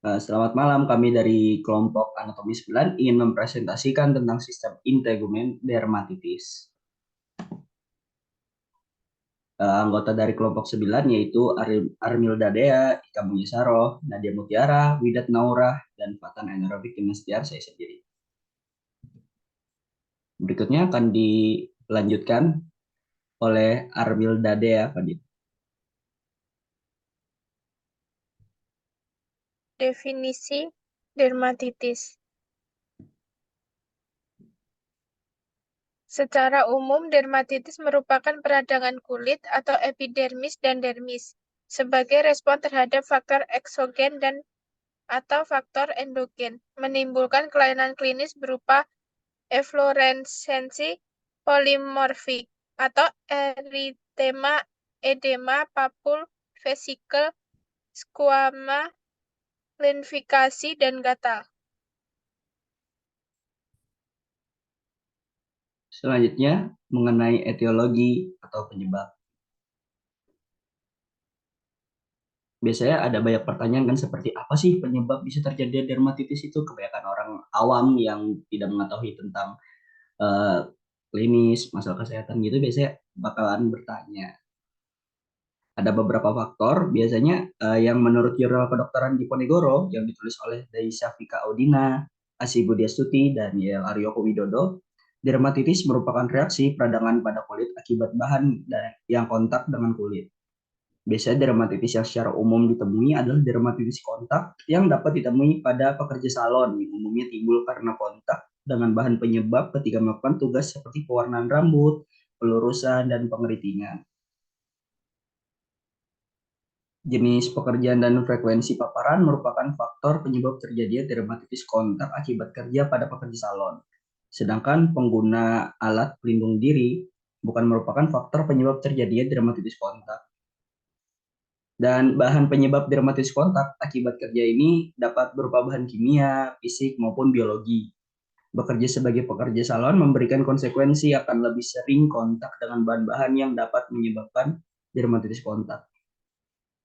Selamat malam, kami dari kelompok anatomi 9 ingin mempresentasikan tentang sistem integumen dermatitis. Anggota dari kelompok 9 yaitu Armilda Dea, Ika Munyisaroh, Nadia Mutiara, Widat Naurah, dan Fatan Anaerobik Kimnastiar, saya sendiri. Berikutnya akan dilanjutkan oleh Armilda Dea, Fadil. Definisi dermatitis. Secara umum, dermatitis merupakan peradangan kulit atau epidermis dan dermis sebagai respon terhadap faktor eksogen dan atau faktor endogen, menimbulkan kelainan klinis berupa efloresensi polimorfik atau eritema, edema, papul, vesikel, skuama, limfikasi, dan gatal. Selanjutnya, mengenai etiologi atau penyebab. Biasanya ada banyak pertanyaan kan seperti apa sih penyebab bisa terjadi dermatitis itu? Kebanyakan orang awam yang tidak mengetahui tentang eh, klinis, masalah kesehatan gitu biasanya bakalan bertanya. Ada beberapa faktor biasanya yang menurut jurnal kedokteran Diponegoro yang ditulis oleh Daisha Vika Audina, Asi Budiastuti, dan Yel Aryoko Widodo. Dermatitis merupakan reaksi peradangan pada kulit akibat bahan yang kontak dengan kulit. Biasanya dermatitis yang secara umum ditemui adalah dermatitis kontak yang dapat ditemui pada pekerja salon yang umumnya timbul karena kontak dengan bahan penyebab ketika melakukan tugas seperti pewarnaan rambut, pelurusan, dan pengeritingan. Jenis pekerjaan dan frekuensi paparan merupakan faktor penyebab terjadinya dermatitis kontak akibat kerja pada pekerja salon. Sedangkan pengguna alat pelindung diri bukan merupakan faktor penyebab terjadinya dermatitis kontak. Dan bahan penyebab dermatitis kontak akibat kerja ini dapat berupa bahan kimia, fisik, maupun biologi. Bekerja sebagai pekerja salon memberikan konsekuensi akan lebih sering kontak dengan bahan-bahan yang dapat menyebabkan dermatitis kontak.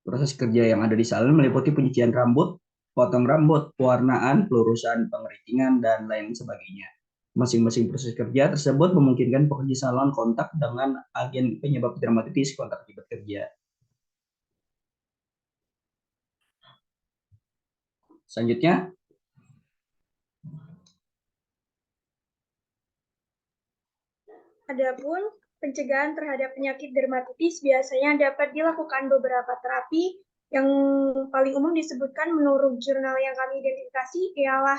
Proses kerja yang ada di salon meliputi penyucian rambut, potong rambut, pewarnaan, pelurusan, pengeritingan, dan lain sebagainya. Masing-masing proses kerja tersebut memungkinkan pekerja salon kontak dengan agen penyebab dermatitis kontak akibat kerja. Selanjutnya, Adapun pencegahan terhadap penyakit dermatitis biasanya dapat dilakukan beberapa terapi yang paling umum disebutkan menurut jurnal yang kami identifikasi ialah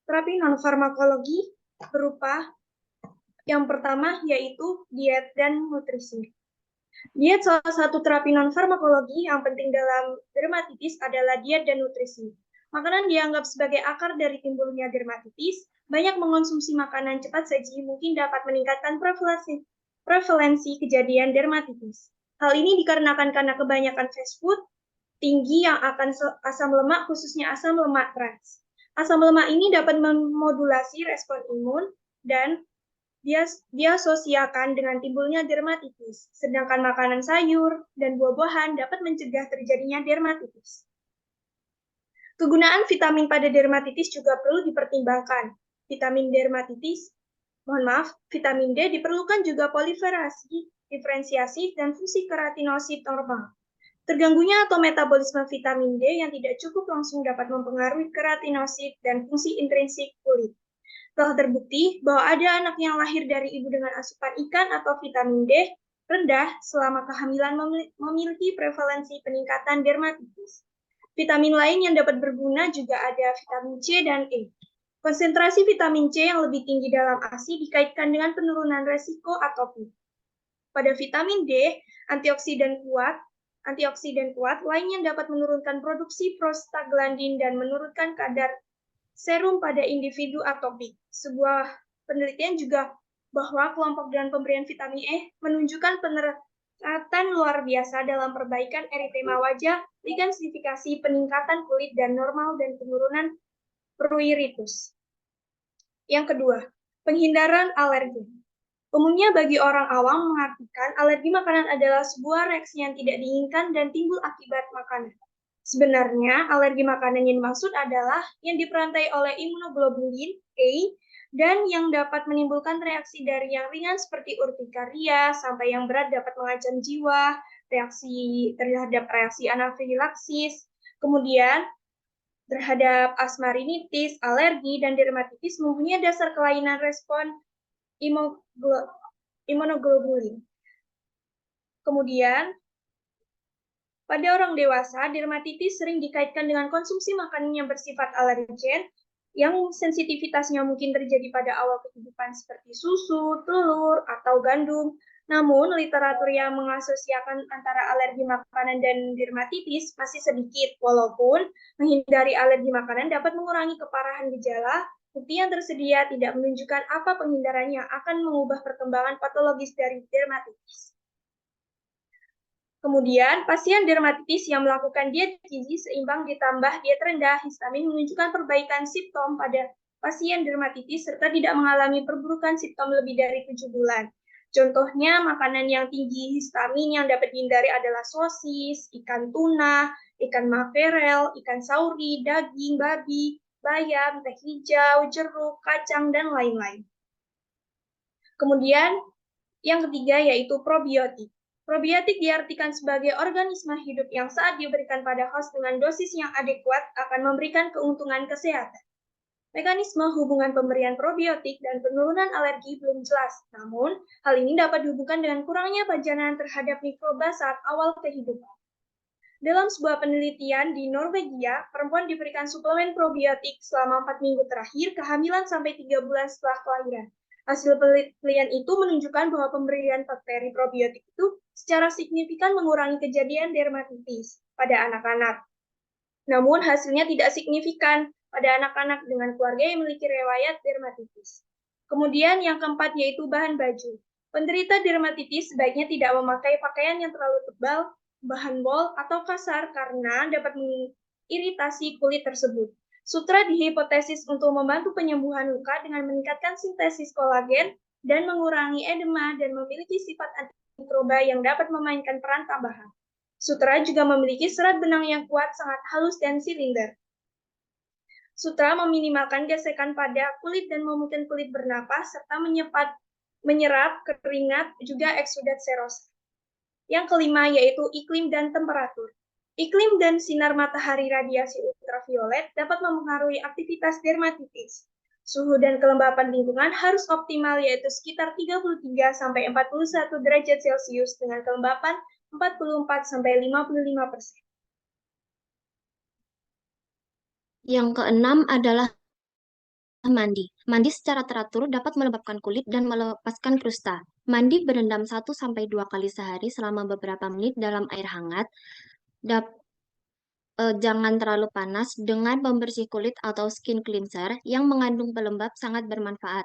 terapi non-farmakologi berupa yang pertama yaitu diet dan nutrisi. Diet salah satu terapi non-farmakologi yang penting dalam dermatitis adalah diet dan nutrisi. Makanan dianggap sebagai akar dari timbulnya dermatitis. Banyak mengonsumsi makanan cepat saji mungkin dapat meningkatkan prevalensi kejadian dermatitis. Hal ini dikarenakan karena kebanyakan fast food tinggi yang akan asam lemak, khususnya asam lemak trans. Asam lemak ini dapat memodulasi respon imun dan diasosiasikan dengan timbulnya dermatitis, sedangkan makanan sayur dan buah-buahan dapat mencegah terjadinya dermatitis. Kegunaan vitamin pada dermatitis juga perlu dipertimbangkan. Vitamin D diperlukan juga proliferasi, diferensiasi, dan fungsi keratinosit normal. Terganggunya atau metabolisme vitamin D yang tidak cukup langsung dapat mempengaruhi keratinosit dan fungsi intrinsik kulit. Telah terbukti bahwa ada anak yang lahir dari ibu dengan asupan ikan atau vitamin D rendah selama kehamilan memiliki prevalensi peningkatan dermatitis. Vitamin lain yang dapat berguna juga ada vitamin C dan E. Konsentrasi vitamin C yang lebih tinggi dalam ASI dikaitkan dengan penurunan resiko atopi. Pada vitamin D, antioksidan kuat lain yang dapat menurunkan produksi prostaglandin dan menurunkan kadar serum pada individu atopik. Sebuah penelitian juga bahwa kelompok dengan pemberian vitamin E menunjukkan peningkatan luar biasa dalam perbaikan eritema wajah, ligansifikasi, peningkatan kulit dan normal dan penurunan pruritus. Yang kedua, penghindaran alergen. Umumnya bagi orang awam mengartikan alergi makanan adalah sebuah reaksi yang tidak diinginkan dan timbul akibat makanan. Sebenarnya, alergi makanan yang dimaksud adalah yang diperantai oleh imunoglobulin A dan yang dapat menimbulkan reaksi dari yang ringan seperti urtikaria sampai yang berat dapat mengancam jiwa, reaksi terhadap reaksi anafilaksis, kemudian terhadap asma rinitis, alergi, dan dermatitis mempunyai dasar kelainan respon imunoglobulin. Kemudian, pada orang dewasa, dermatitis sering dikaitkan dengan konsumsi makanan yang bersifat alergen, yang sensitivitasnya mungkin terjadi pada awal kehidupan seperti susu, telur, atau gandum. Namun, literatur yang mengasosiasikan antara alergi makanan dan dermatitis masih sedikit, walaupun menghindari alergi makanan dapat mengurangi keparahan gejala. Bukti yang tersedia tidak menunjukkan apa penghindaran yang akan mengubah perkembangan patologis dari dermatitis. Kemudian, pasien dermatitis yang melakukan diet gizi seimbang ditambah diet rendah histamin menunjukkan perbaikan simptom pada pasien dermatitis serta tidak mengalami perburukan simptom lebih dari 7 bulan. Contohnya, makanan yang tinggi histamin yang dapat dihindari adalah sosis, ikan tuna, ikan makrel, ikan sauri, daging babi, bayam, teh hijau, jeruk, kacang, dan lain-lain. Kemudian, yang ketiga yaitu probiotik. Probiotik diartikan sebagai organisme hidup yang saat diberikan pada host dengan dosis yang adekuat akan memberikan keuntungan kesehatan. Mekanisme hubungan pemberian probiotik dan penurunan alergi belum jelas, namun hal ini dapat dihubungkan dengan kurangnya pajanan terhadap mikroba saat awal kehidupan. Dalam sebuah penelitian di Norwegia, perempuan diberikan suplemen probiotik selama 4 minggu terakhir kehamilan sampai 3 bulan setelah kelahiran. Hasil penelitian itu menunjukkan bahwa pemberian bakteri probiotik itu secara signifikan mengurangi kejadian dermatitis pada anak-anak. Namun hasilnya tidak signifikan pada anak-anak dengan keluarga yang memiliki riwayat dermatitis. Kemudian yang keempat yaitu bahan baju. Penderita dermatitis sebaiknya tidak memakai pakaian yang terlalu tebal, bahan bol, atau kasar karena dapat mengiritasi kulit tersebut. Sutra dihipotesis untuk membantu penyembuhan luka dengan meningkatkan sintesis kolagen dan mengurangi edema dan memiliki sifat antimikroba yang dapat memainkan peran tambahan. Sutra juga memiliki serat benang yang kuat, sangat halus, dan silinder. Sutra meminimalkan gesekan pada kulit dan memungkinkan kulit bernapas, serta menyerap keringat, juga eksudat serosa. Yang kelima yaitu iklim dan temperatur. Iklim dan sinar matahari radiasi ultraviolet dapat mempengaruhi aktivitas dermatitis. Suhu dan kelembapan lingkungan harus optimal yaitu sekitar 33–41 derajat Celcius dengan kelembapan 44–55%. Yang keenam adalah mandi. Mandi secara teratur dapat melembabkan kulit dan melepaskan krusta. Mandi berendam 1–2 kali sehari selama beberapa menit dalam air hangat. Jangan terlalu panas dengan pembersih kulit atau skin cleanser yang mengandung pelembab sangat bermanfaat.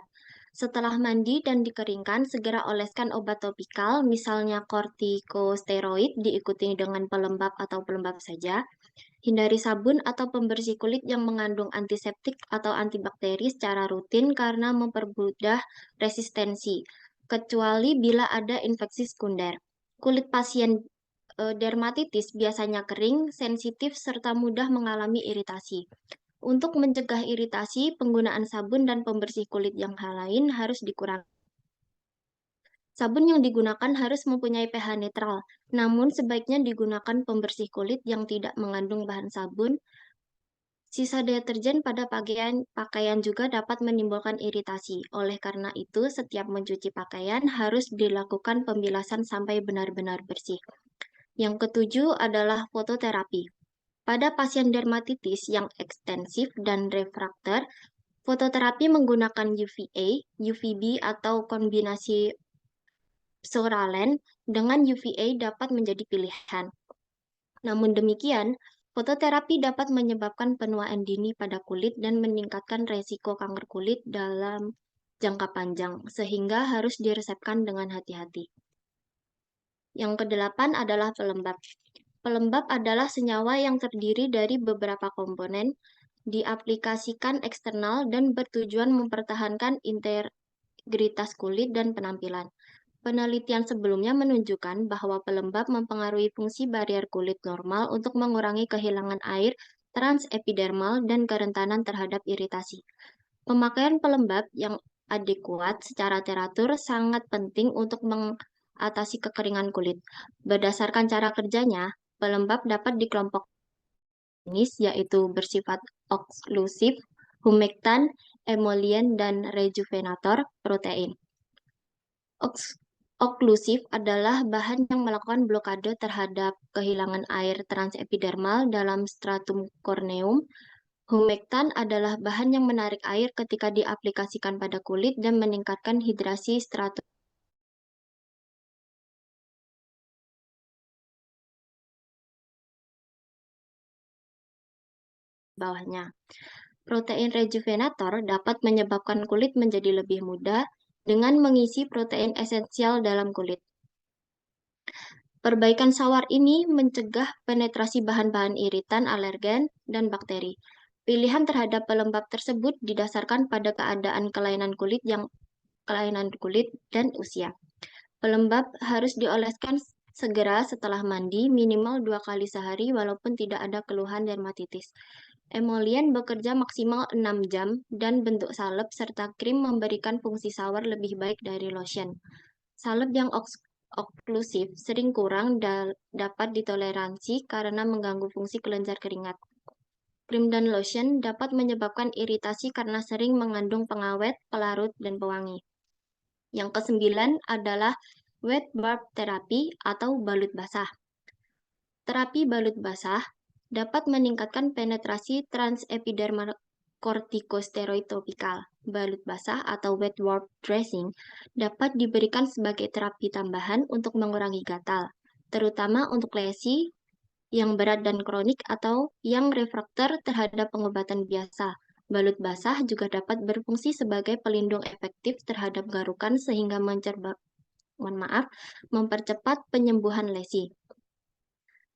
Setelah mandi dan dikeringkan, segera oleskan obat topikal, misalnya kortikosteroid, diikuti dengan pelembab atau pelembab saja. Hindari sabun atau pembersih kulit yang mengandung antiseptik atau antibakteri secara rutin karena mempermudah resistensi, kecuali bila ada infeksi sekunder. Kulit pasien dermatitis biasanya kering, sensitif, serta mudah mengalami iritasi. Untuk mencegah iritasi, penggunaan sabun dan pembersih kulit yang lain harus dikurangi. Sabun yang digunakan harus mempunyai pH netral, namun sebaiknya digunakan pembersih kulit yang tidak mengandung bahan sabun. Sisa deterjen pada pakaian juga dapat menimbulkan iritasi. Oleh karena itu, setiap mencuci pakaian harus dilakukan pembilasan sampai benar-benar bersih. Yang ketujuh adalah fototerapi. Pada pasien dermatitis yang ekstensif dan refrakter, fototerapi menggunakan UVA, UVB, atau kombinasi psoralen dengan UVA dapat menjadi pilihan. Namun demikian, fototerapi dapat menyebabkan penuaan dini pada kulit dan meningkatkan resiko kanker kulit dalam jangka panjang, sehingga harus diresepkan dengan hati-hati. Yang kedelapan adalah pelembab. Pelembab adalah senyawa yang terdiri dari beberapa komponen, diaplikasikan eksternal dan bertujuan mempertahankan integritas kulit dan penampilan. Penelitian sebelumnya menunjukkan bahwa pelembab mempengaruhi fungsi barier kulit normal untuk mengurangi kehilangan air transepidermal dan kerentanan terhadap iritasi. Pemakaian pelembab yang adekuat secara teratur sangat penting untuk mengatasi kekeringan kulit. Berdasarkan cara kerjanya, pelembab dapat dikelompokkan jenis yaitu bersifat oklusif, humektan, emolien, dan rejuvenator protein. Oklusif adalah bahan yang melakukan blokade terhadap kehilangan air transepidermal dalam stratum corneum. Humektan adalah bahan yang menarik air ketika diaplikasikan pada kulit dan meningkatkan hidrasi stratum bawahnya. Protein rejuvenator dapat menyebabkan kulit menjadi lebih muda dengan mengisi protein esensial dalam kulit. Perbaikan sawar ini mencegah penetrasi bahan-bahan iritan, alergen, dan bakteri. Pilihan terhadap pelembab tersebut didasarkan pada keadaan kelainan kulit dan usia. Pelembab harus dioleskan segera setelah mandi minimal 2 kali sehari walaupun tidak ada keluhan dermatitis. Emolien bekerja maksimal 6 jam dan bentuk salep serta krim memberikan fungsi sawar lebih baik dari lotion. Salep yang oklusif sering kurang dapat ditoleransi karena mengganggu fungsi kelenjar keringat. Krim dan lotion dapat menyebabkan iritasi karena sering mengandung pengawet, pelarut, dan pewangi. Yang kesembilan adalah wet bulb therapy atau balut basah. Terapi balut basah dapat meningkatkan penetrasi transepidermal kortikosteroid topikal. Balut basah atau wet warp dressing dapat diberikan sebagai terapi tambahan untuk mengurangi gatal, terutama untuk lesi yang berat dan kronik atau yang refraktor terhadap pengobatan biasa. Balut basah juga dapat berfungsi sebagai pelindung efektif terhadap garukan sehingga mempercepat penyembuhan lesi.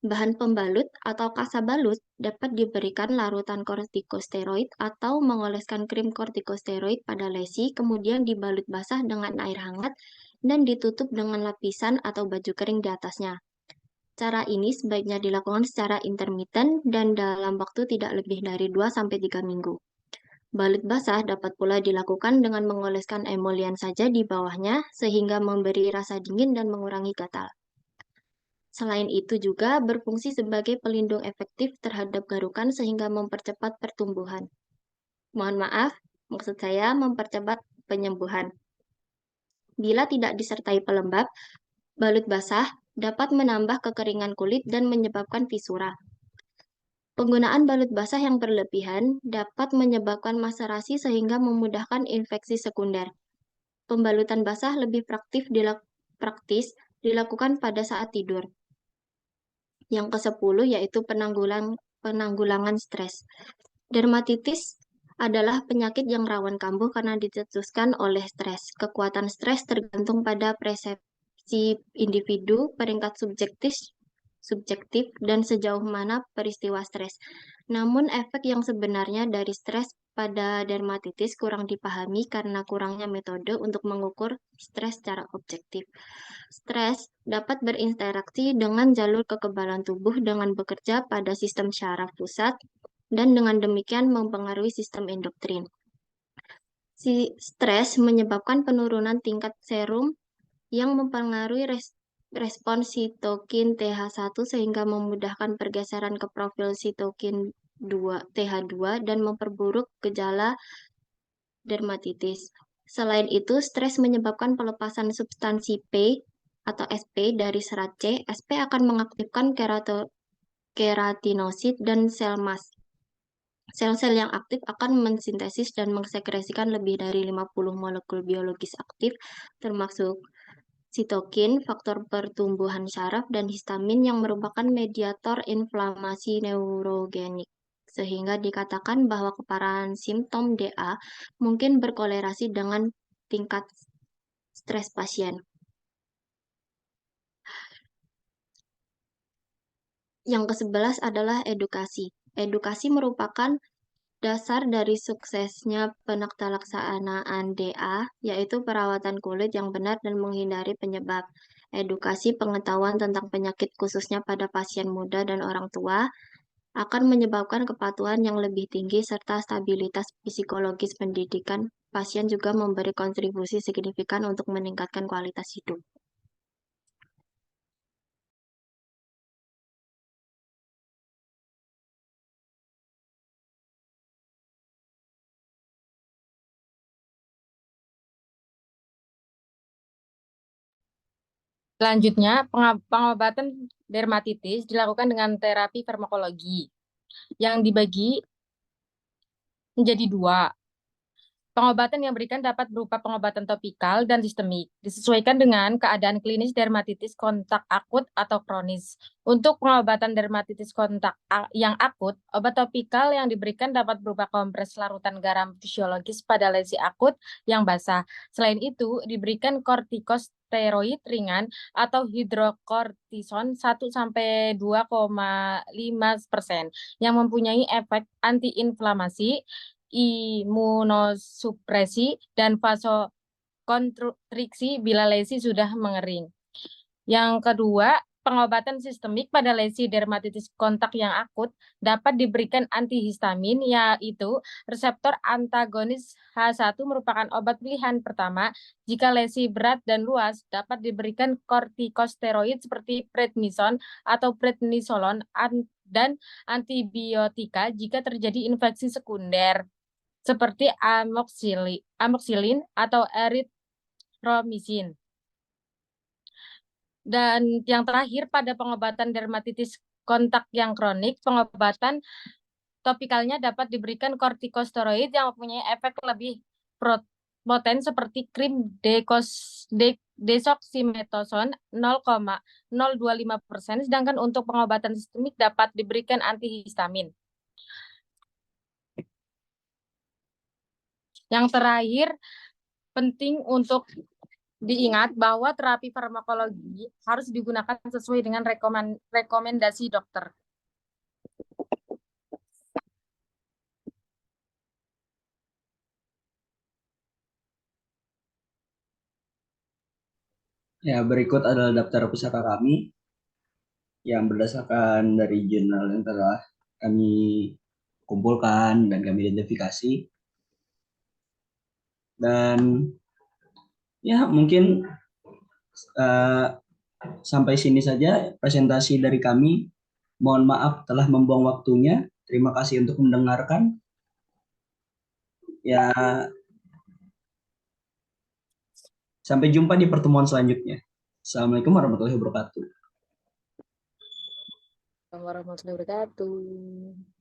Bahan pembalut atau kasabalut dapat diberikan larutan kortikosteroid atau mengoleskan krim kortikosteroid pada lesi, kemudian dibalut basah dengan air hangat dan ditutup dengan lapisan atau baju kering di atasnya. Cara ini sebaiknya dilakukan secara intermiten dan dalam waktu tidak lebih dari 2-3 minggu. Balut basah dapat pula dilakukan dengan mengoleskan emolian saja di bawahnya sehingga memberi rasa dingin dan mengurangi gatal. Selain itu juga berfungsi sebagai pelindung efektif terhadap garukan sehingga mempercepat pertumbuhan. Mohon maaf, maksud saya mempercepat penyembuhan. Bila tidak disertai pelembab, balut basah dapat menambah kekeringan kulit dan menyebabkan fisura. Penggunaan balut basah yang berlebihan dapat menyebabkan maserasi sehingga memudahkan infeksi sekunder. Pembalutan basah lebih praktis dilakukan pada saat tidur. Yang ke-10 yaitu penanggulangan stres. Dermatitis adalah penyakit yang rawan kambuh karena dicetuskan oleh stres. Kekuatan stres tergantung pada persepsi individu, peringkat subjektif, dan sejauh mana peristiwa stres. Namun efek yang sebenarnya dari stres pada dermatitis kurang dipahami karena kurangnya metode untuk mengukur stres secara objektif. Stres dapat berinteraksi dengan jalur kekebalan tubuh dengan bekerja pada sistem syaraf pusat dan dengan demikian mempengaruhi sistem endokrin. Stres menyebabkan penurunan tingkat serum yang mempengaruhi respons sitokin TH1 sehingga memudahkan pergeseran ke profil sitokin TH2 dan memperburuk gejala dermatitis. Selain itu, stres menyebabkan pelepasan substansi P atau SP dari serat C. SP akan mengaktifkan keratinosit dan sel mast. Sel-sel yang aktif akan mensintesis dan mensekresikan lebih dari 50 molekul biologis aktif, termasuk sitokin, faktor pertumbuhan syaraf, dan histamin yang merupakan mediator inflamasi neurogenik. Sehingga dikatakan bahwa keparahan simptom DA mungkin berkolerasi dengan tingkat stres pasien. Yang ke-11 adalah edukasi. Edukasi merupakan Dasar dari suksesnya penelaksanaan DA yaitu perawatan kulit yang benar dan menghindari penyebab, edukasi pengetahuan tentang penyakit khususnya pada pasien muda dan orang tua, akan menyebabkan kepatuhan yang lebih tinggi serta stabilitas psikologis pendidikan. Pasien juga memberi kontribusi signifikan untuk meningkatkan kualitas hidup. Selanjutnya, pengobatan dermatitis dilakukan dengan terapi farmakologi yang dibagi menjadi dua. Pengobatan yang diberikan dapat berupa pengobatan topikal dan sistemik, disesuaikan dengan keadaan klinis dermatitis kontak akut atau kronis. Untuk pengobatan dermatitis kontak yang akut, obat topikal yang diberikan dapat berupa kompres larutan garam fisiologis pada lesi akut yang basah. Selain itu, diberikan kortikosteroid ringan atau hidrokortison 1-2,5% yang mempunyai efek antiinflamasi, imunosupresi, dan vasokonstriksi bila lesi sudah mengering. Yang kedua, pengobatan sistemik pada lesi dermatitis kontak yang akut dapat diberikan antihistamin, yaitu reseptor antagonis H1 merupakan obat pilihan pertama. Jika lesi berat dan luas, dapat diberikan kortikosteroid seperti prednison atau prednisolon dan antibiotika jika terjadi infeksi sekunder seperti amoxicillin atau erythromycin. Dan yang terakhir, pada pengobatan dermatitis kontak yang kronik, pengobatan topikalnya dapat diberikan kortikosteroid yang mempunyai efek lebih poten seperti krim desoksimetasone 0,025%, sedangkan untuk pengobatan sistemik dapat diberikan antihistamin. Yang terakhir, penting untuk diingat bahwa terapi farmakologi harus digunakan sesuai dengan rekomendasi dokter. Ya, berikut adalah daftar pusaka kami yang berdasarkan dari jurnal yang telah kami kumpulkan dan kami identifikasi. Dan ya mungkin sampai sini saja presentasi dari kami. Mohon maaf telah membuang waktunya. Terima kasih untuk mendengarkan. Ya, sampai jumpa di pertemuan selanjutnya. Assalamualaikum warahmatullahi wabarakatuh. Warahmatullahi wabarakatuh.